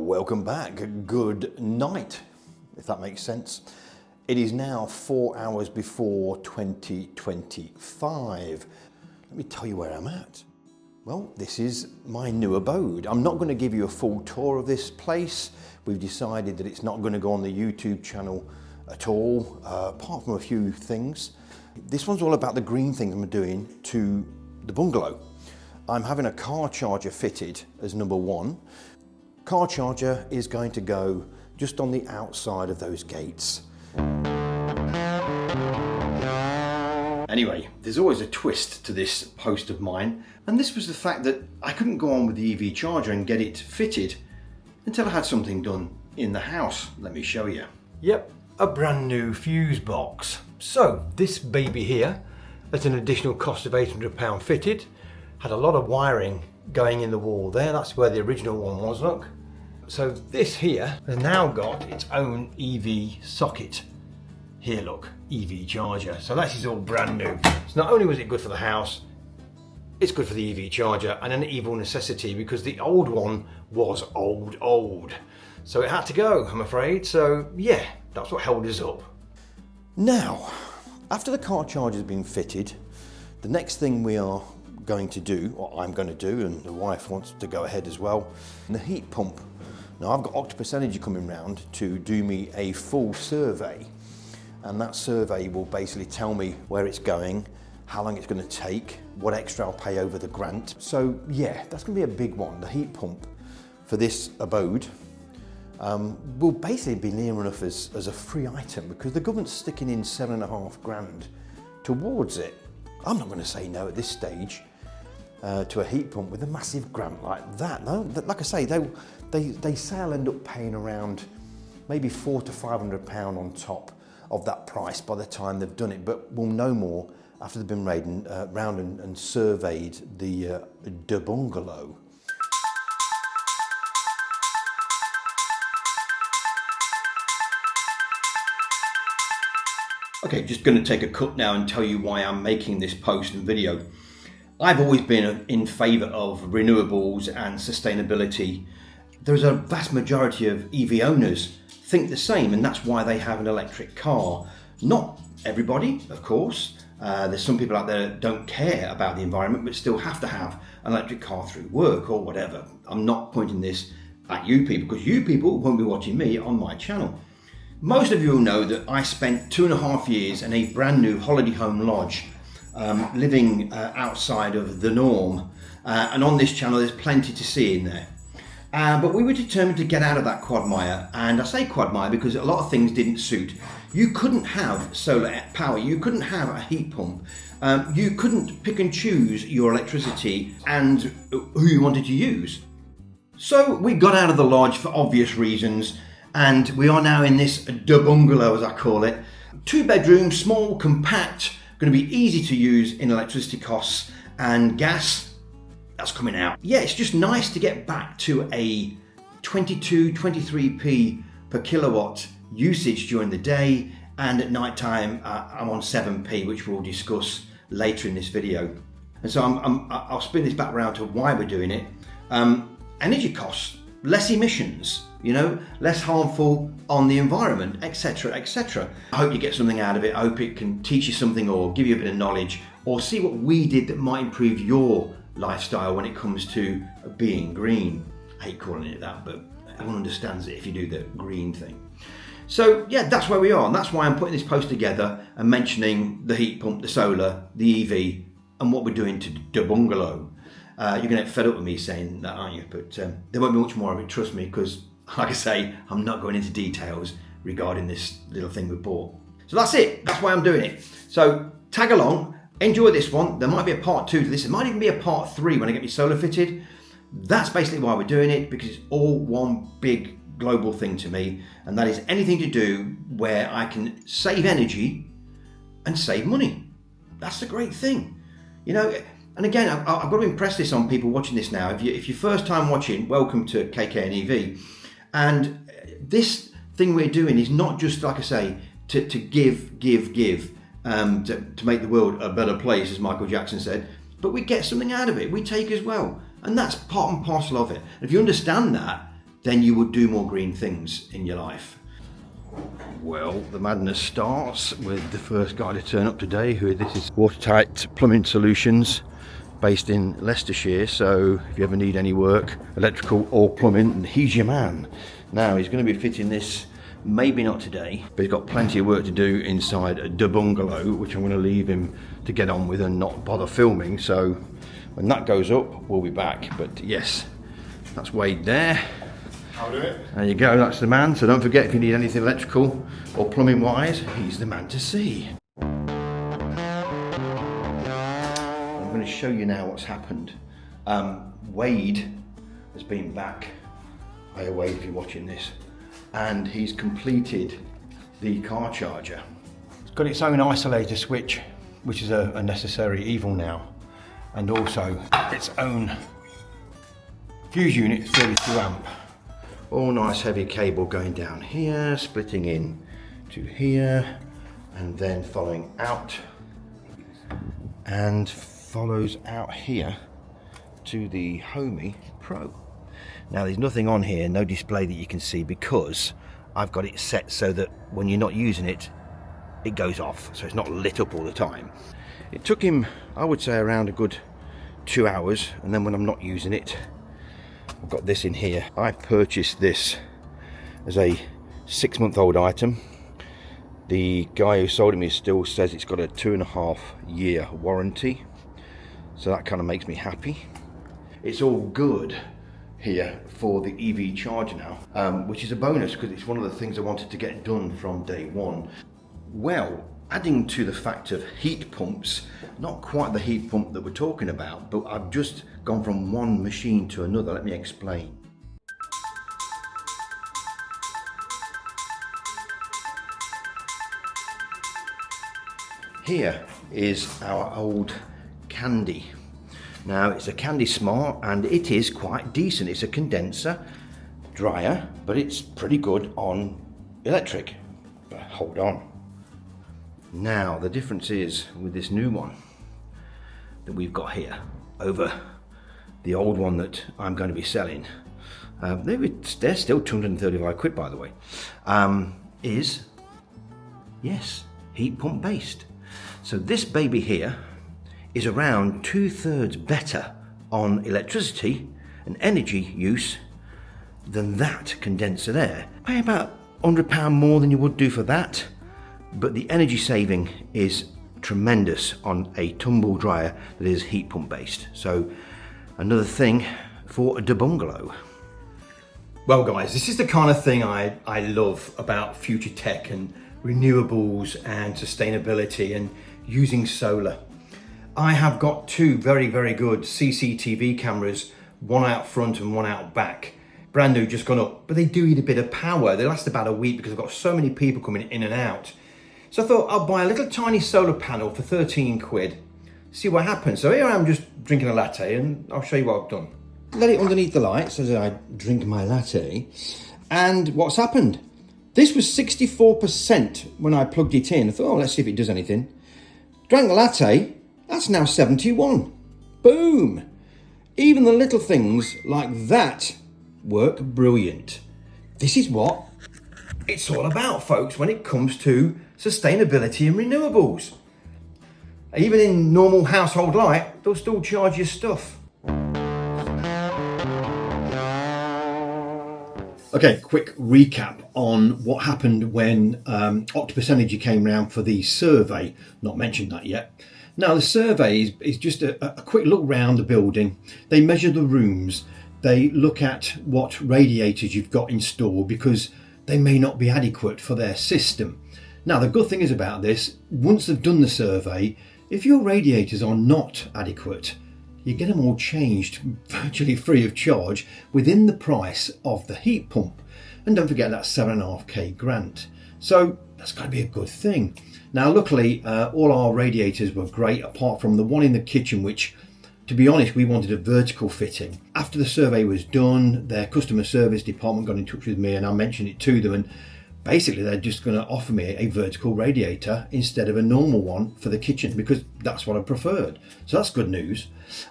welcome back. Good night, if that makes sense. It is now 4 hours before 2025. Let me tell you where I'm at. Well, this is my new abode. I'm not going to give you a full tour of this place. We've decided that it's not going to go on the YouTube channel at all, apart from a few things. This one's all about the green things I'm doing to the bungalow. I'm having a car charger fitted as number one. Car charger is going to go just on the outside of those gates. Anyway, there's always a twist to this post of mine, and this was the fact that I couldn't go on with the EV charger and get it fitted until I had something done in the house. Let me show you. Yep, a brand new fuse box. So this baby here, at an additional cost of £800 fitted, had a lot of wiring going in the wall there. That's where the original one was, look. So this here has now got its own EV socket. Here, look, EV charger. So that is all brand new. So not only was it good for the house, it's good for the EV charger, and an evil necessity because the old one was old. So it had to go, I'm afraid. So yeah, that's what held us up. Now, after the car charger has been fitted, the next thing we are going to do, or I'm going to do, and the wife wants to go ahead as well, the heat pump. Now I've got Octopus Energy coming round to do me a full survey, and that survey will basically tell me where it's going, how long it's going to take, what extra I'll pay over the grant. So yeah, that's going to be a big one. The heat pump for this abode will basically be near enough as a free item because the government's sticking in £7.5 grand towards it. I'm not going to say no at this stage to a heat pump with a massive grant like that. No, like I say, they say I'll end up paying around maybe £400 to £500 on top of that price by the time they've done it, but we'll know more after they've been round and surveyed the bungalow. Okay, just going to take a cut now and tell you why I'm making this post and video. I've always been in favour of renewables and sustainability. There's a vast majority of EV owners think the same, and that's why they have an electric car. Not everybody, of course. There's some people out there that don't care about the environment but still have to have an electric car through work or whatever. I'm not pointing this at you people because you people won't be watching me on my channel. Most of you will know that I spent 2.5 years in a brand new holiday home lodge, living outside of the norm, and on this channel there's plenty to see in there. But we were determined to get out of that quagmire, and I say quagmire because a lot of things didn't suit. You couldn't have solar power, you couldn't have a heat pump, you couldn't pick and choose your electricity and who you wanted to use. So we got out of the lodge for obvious reasons, and we are now in this bungalow, as I call it. 2 bedrooms, small, compact, going to be easy to use in electricity costs, and gas, that's coming out. Yeah, it's just nice to get back to a 22, 23p per kilowatt usage during the day, and at night time I'm on 7p, which we'll discuss later in this video. And so I'll spin this back around to why we're doing it. Energy costs, less emissions, you know, less harmful on the environment, etc, etc. I hope you get something out of it. I hope it can teach you something or give you a bit of knowledge, or see what we did that might improve your lifestyle when it comes to being green. I hate calling it that, but everyone understands it if you do the green thing. So yeah, that's where we are, and that's why I'm putting this post together and mentioning the heat pump, the solar, the EV, and what we're doing to the bungalow. You're going to get fed up with me saying that, aren't you? But there won't be much more of it, trust me, because like I say, I'm not going into details regarding this little thing we bought. So that's it, that's why I'm doing it. So tag along, enjoy this one. There might be a part 2 to this, it might even be a part 3 when I get my solar fitted. That's basically why we're doing it, because it's all one big global thing to me, and that is anything to do where I can save energy and save money. That's the great thing, you know. And again, I've got to impress this on people watching this now. If you're first time watching, welcome to KK and EV. And this thing we're doing is not just, like I say, to give, to make the world a better place, as Michael Jackson said, but we get something out of it. We take as well. And that's part and parcel of it. And if you understand that, then you would do more green things in your life. Well, the madness starts with the first guy to turn up today. This is Watertight Plumbing Solutions, based in Leicestershire. So if you ever need any work, electrical or plumbing, he's your man. Now he's going to be fitting this, maybe not today, but he's got plenty of work to do inside the bungalow, which I'm going to leave him to get on with and not bother filming. So when that goes up, we'll be back. But yes, that's Wade there. I'll do it. There you go, that's the man. So don't forget, if you need anything electrical or plumbing wise, he's the man to see. I'm going to show you now what's happened. Wade has been back. Hiya Wade, if you're watching this. And he's completed the car charger. It's got its own isolator switch, which is a necessary evil now. And also its own fuse unit, 32 amp. All nice heavy cable going down here, splitting in to here, and then following out, and follows out here to the Ohme Pro. Now there's nothing on here, no display that you can see, because I've got it set so that when you're not using it, it goes off, so it's not lit up all the time. It took him, I would say, around a good 2 hours, and then when I'm not using it, I've got this in here. I purchased this as a 6-month-old item. The guy who sold it me still says it's got a 2.5-year warranty, so that kind of makes me happy. It's all good here for the EV charger now, which is a bonus because it's one of the things I wanted to get done from day one. Well, adding to the fact of heat pumps, not quite the heat pump that we're talking about, but I've just gone from one machine to another. Let me explain. Here is our old Candy. Now it's a Candy Smart and it is quite decent. It's a condenser dryer, but it's pretty good on electric. But hold on. Now the difference is with this new one that we've got here over the old one that I'm going to be selling, they're still 235 quid by the way, is, yes, heat pump based. So this baby here is around 2/3 better on electricity and energy use than that condenser there. Pay about £100 more than you would do for that, but the energy saving is tremendous on a tumble dryer that is heat pump based. So another thing for the bungalow. Well guys, this is the kind of thing I love about future tech and renewables and sustainability and using solar. I have got two very good CCTV cameras, one out front and one out back. Brand new, just gone up, but they do eat a bit of power. They last about a week because I've got so many people coming in and out. So I thought I'll buy a little tiny solar panel for 13 quid, see what happens. So here I am just drinking a latte and I'll show you what I've done. Let it underneath the lights as I drink my latte. And what's happened? This was 64% when I plugged it in. I thought, oh, let's see if it does anything. Drank the latte, that's now 71. Boom! Even the little things like that work brilliant. This is what it's all about, folks, when it comes to sustainability and renewables. Even in normal household light, they'll still charge you stuff. Okay, quick recap on what happened when Octopus Energy came round for the survey. Not mentioned that yet. Now the survey is just a quick look round the building. They measure the rooms. They look at what radiators you've got installed because they may not be adequate for their system. Now the good thing is about this, once they've done the survey, if your radiators are not adequate, you get them all changed virtually free of charge within the price of the heat pump. And don't forget that 7.5k grant. So that's got to be a good thing. Now luckily all our radiators were great apart from the one in the kitchen, which to be honest we wanted a vertical fitting. After the survey was done, their customer service department got in touch with me and I mentioned it to them, and basically they're just going to offer me a vertical radiator instead of a normal one for the kitchen because that's what I preferred. So that's good news.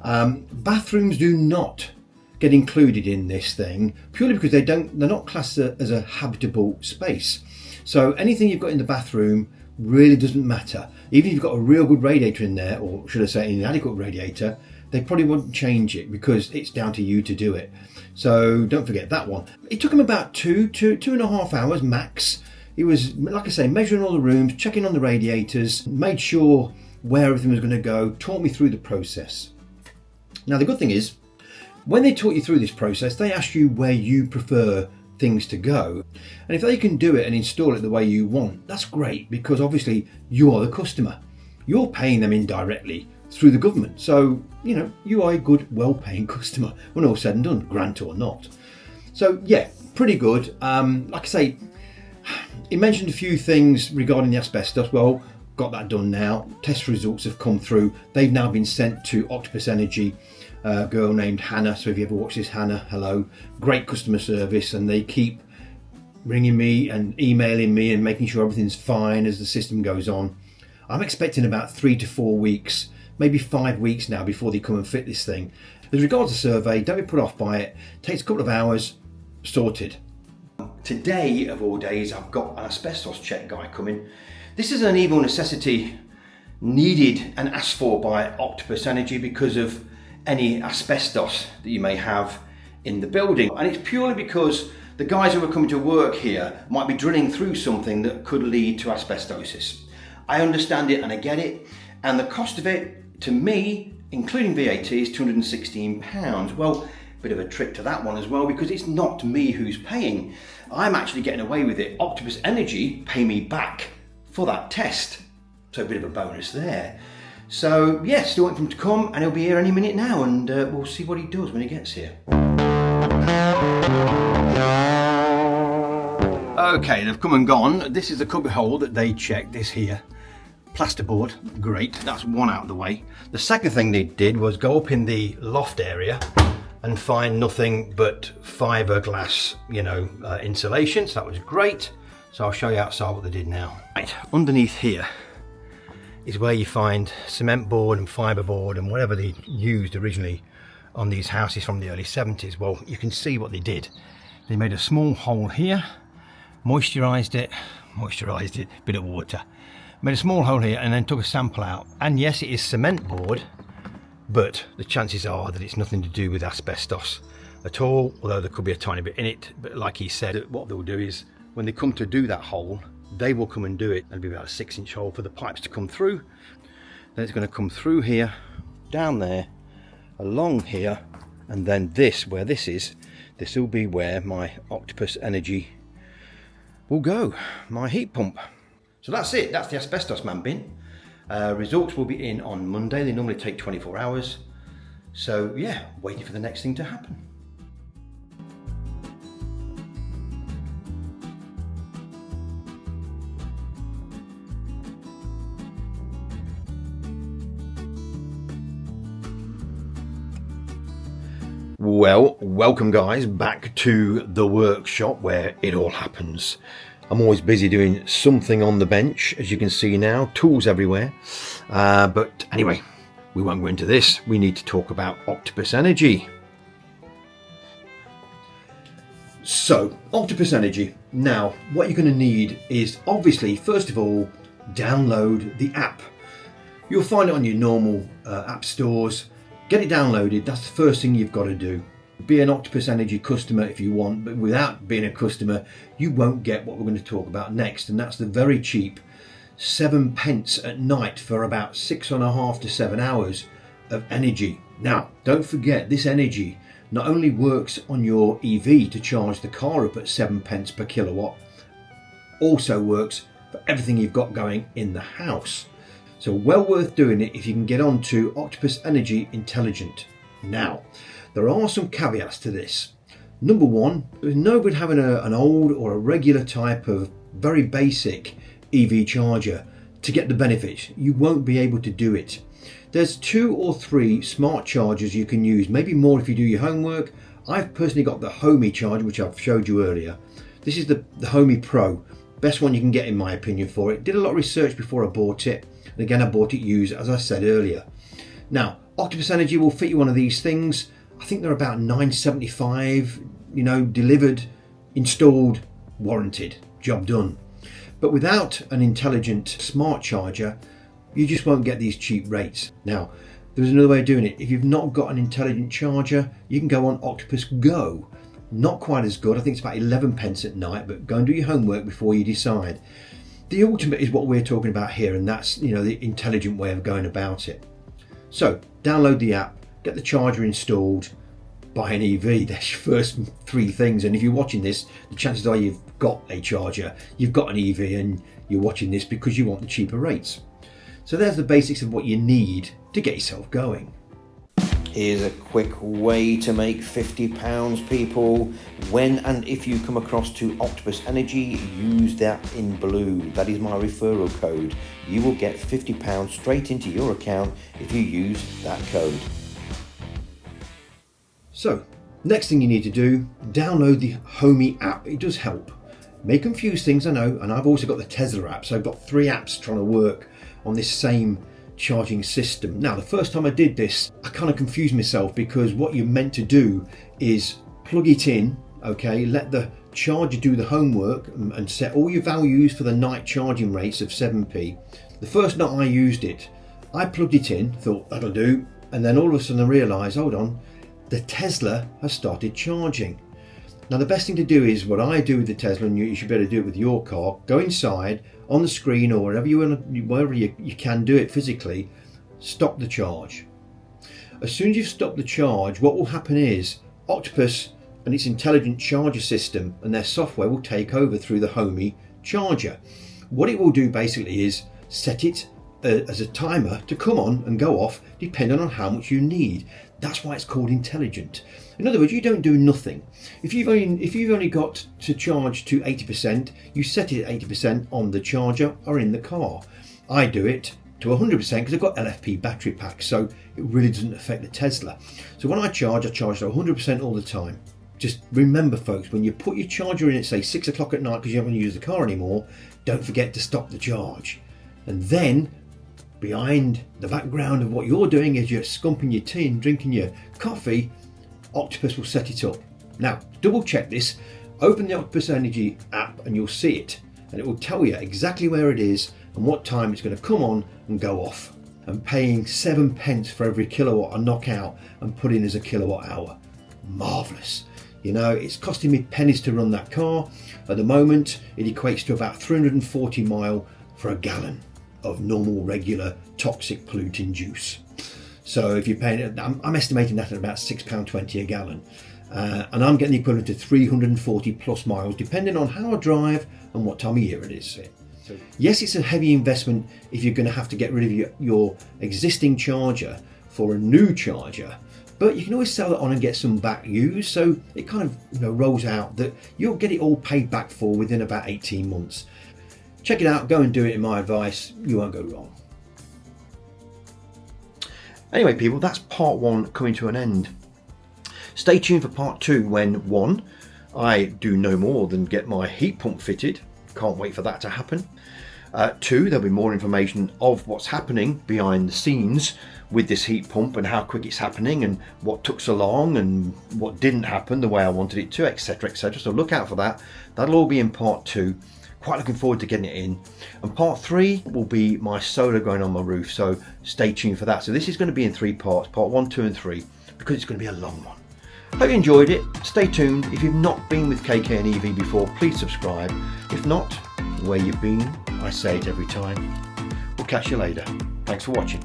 Bathrooms do not get included in this thing purely because they're not classed as a habitable space. So anything you've got in the bathroom really doesn't matter. Even if you've got a real good radiator in there, or should I say an inadequate radiator, they probably wouldn't change it because it's down to you to do it. So don't forget that one. It took him about two and a half hours max. He was, like I say, measuring all the rooms, checking on the radiators, made sure where everything was going to go, taught me through the process. Now the good thing is, when they taught you through this process, they ask you where you prefer things to go. And if they can do it and install it the way you want, that's great, because obviously you are the customer. You're paying them indirectly through the government. So, you know, you are a good, well-paying customer when all said and done, grant or not. So yeah, pretty good. Like I say, it mentioned a few things regarding the asbestos. Well, got that done now. Test results have come through. They've now been sent to Octopus Energy, a girl named Hannah. So if you ever watch this, Hannah, hello. Great customer service, and they keep ringing me and emailing me and making sure everything's fine as the system goes on. I'm expecting about 3 to 4 weeks, maybe 5 weeks now before they come and fit this thing. As regards the survey, don't be put off by it. Takes a couple of hours, sorted. Today of all days, I've got an asbestos check guy coming. This is an evil necessity needed and asked for by Octopus Energy because of any asbestos that you may have in the building. And it's purely because the guys who are coming to work here might be drilling through something that could lead to asbestosis. I understand it and I get it. And the cost of it, to me, including VAT, is £216. Well, bit of a trick to that one as well, because it's not me who's paying. I'm actually getting away with it. Octopus Energy pay me back for that test. So a bit of a bonus there. So yeah, still waiting for him to come, and he'll be here any minute now, and we'll see what he does when he gets here. Okay, they've come and gone. This is the cubby hole that they checked, this here. Plasterboard, great, that's one out of the way. The second thing they did was go up in the loft area and find nothing but fiberglass, insulation, so that was great. So I'll show you outside what they did now. Right, underneath here is where you find cement board and fibre board and whatever they used originally on these houses from the early 70s. Well, you can see what they did. They made a small hole here, moisturised it, bit of water. Made a small hole here and then took a sample out. And yes, it is cement board, but the chances are that it's nothing to do with asbestos at all, although there could be a tiny bit in it. But like he said, what they'll do is when they come to do that hole, they will come and do it. It'll be about a 6-inch hole for the pipes to come through. Then it's going to come through here, down there, along here, and then this will be where my Octopus Energy will go, my heat pump. So that's it, that's the asbestos man bin. Results will be in on Monday. They normally take 24 hours. So yeah, waiting for the next thing to happen. Well, welcome guys back to the workshop where it all happens. I'm always busy doing something on the bench, as you can see now, tools everywhere. But anyway, we won't go into this. We need to talk about Octopus Energy. So, Octopus Energy. Now, what you're going to need is obviously, first of all, download the app. You'll find it on your normal app stores. Get it downloaded. That's the first thing you've got to do. Be an Octopus Energy customer if you want, but without being a customer, you won't get what we're going to talk about next, and that's the very cheap 7 pence at night for about 6.5 to 7 hours of energy. Now, don't forget, this energy not only works on your EV to charge the car up at 7 pence per kilowatt, also works for everything you've got going in the house. So well worth doing it if you can get on to Octopus Energy Intelligent. Now, there are some caveats to this. Number one, there's no good having an old or a regular type of very basic EV charger to get the benefits. You won't be able to do it. There's 2 or 3 smart chargers you can use, maybe more if you do your homework. I've personally got the Ohme charger, which I've showed you earlier. This is the Ohme Pro, best one you can get in my opinion for it. Did a lot of research before I bought it, and again I bought it used, as I said earlier. Now, Octopus Energy will fit you one of these things. I think they're about $9.75, you know, delivered, installed, warranted, job done. But without an intelligent smart charger, you just won't get these cheap rates. Now, there's another way of doing it. If you've not got an intelligent charger, you can go on Octopus Go. Not quite as good. I think it's about 11 pence at night, but go and do your homework before you decide. The ultimate is what we're talking about here, and that's, you know, the intelligent way of going about it. So download the app, get the charger installed, buy an EV. That's your first three things. And if you're watching this, the chances are you've got a charger, you've got an EV, and you're watching this because you want the cheaper rates. So there's the basics of what you need to get yourself going. Here's a quick way to make £50, people. When and if you come across to Octopus Energy, use that in blue. That is my referral code. You will get £50 straight into your account if you use that code. So, next thing you need to do, download the Ohme app. It does help. May confuse things, I know, and I've also got the Tesla app, so I've got 3 apps trying to work on this same charging system. Now, the first time I did this, I kind of confused myself, because what you're meant to do is plug it in, okay, let the charger do the homework and set all your values for the night charging rates of 7p. The first night I used it, I plugged it in, thought that'll do, and then all of a sudden I realised, hold on, the Tesla has started charging. Now, the best thing to do is what I do with the Tesla, and you should be able to do it with your car. Go inside on the screen, or wherever you can do it physically, stop the charge. As soon as you've stopped the charge, what will happen is Octopus and its intelligent charger system and their software will take over through the Ohme charger. What it will do basically is set it as a timer to come on and go off depending on how much you need. That's why it's called intelligent. In other words, you don't do nothing. If you've only got to charge to 80%, you set it at 80% on the charger or in the car. I do it to 100% because I've got LFP battery packs, so it really doesn't affect the Tesla. So when I charge to 100% all the time. Just remember, folks, when you put your charger in at say 6 o'clock at night because you haven't used the car anymore, don't forget to stop the charge. And then behind the background of what you're doing is you're scumping your tea and drinking your coffee, Octopus will set it up. Now, double check this. Open the Octopus Energy app and you'll see it, and it will tell you exactly where it is and what time it's going to come on and go off. And paying 7 pence for every kilowatt I knock out and put in as a kilowatt hour. Marvellous. You know, it's costing me pennies to run that car. At the moment, it equates to about 340 mile for a gallon of normal, regular, toxic polluting juice. So if you're paying, I'm estimating that at about £6.20 a gallon. And I'm getting the equivalent to 340 plus miles, depending on how I drive and what time of year it is. So, yes, it's a heavy investment if you're going to have to get rid of your existing charger for a new charger, but you can always sell it on and get some back used. So it kind of, you know, rolls out that you'll get it all paid back for within about 18 months. Check it out, go and do it in my advice, you won't go wrong. Anyway, people, that's part 1 coming to an end. Stay tuned for part 2 when 1, I do no more than get my heat pump fitted. Can't wait for that to happen. 2, there'll be more information of what's happening behind the scenes with this heat pump and how quick it's happening and what took so long and what didn't happen the way I wanted it to, etc, etc. So look out for that. That'll all be in part 2. Quite looking forward to getting it in. And part 3 will be my solar going on my roof, so stay tuned for that. So this is going to be in 3 parts, part 1, 2 and 3, because it's going to be a long one. Hope you enjoyed it. Stay tuned. If you've not been with KK and EV before, please subscribe. If not, where you've been, I say it every time. We'll catch you later. Thanks for watching.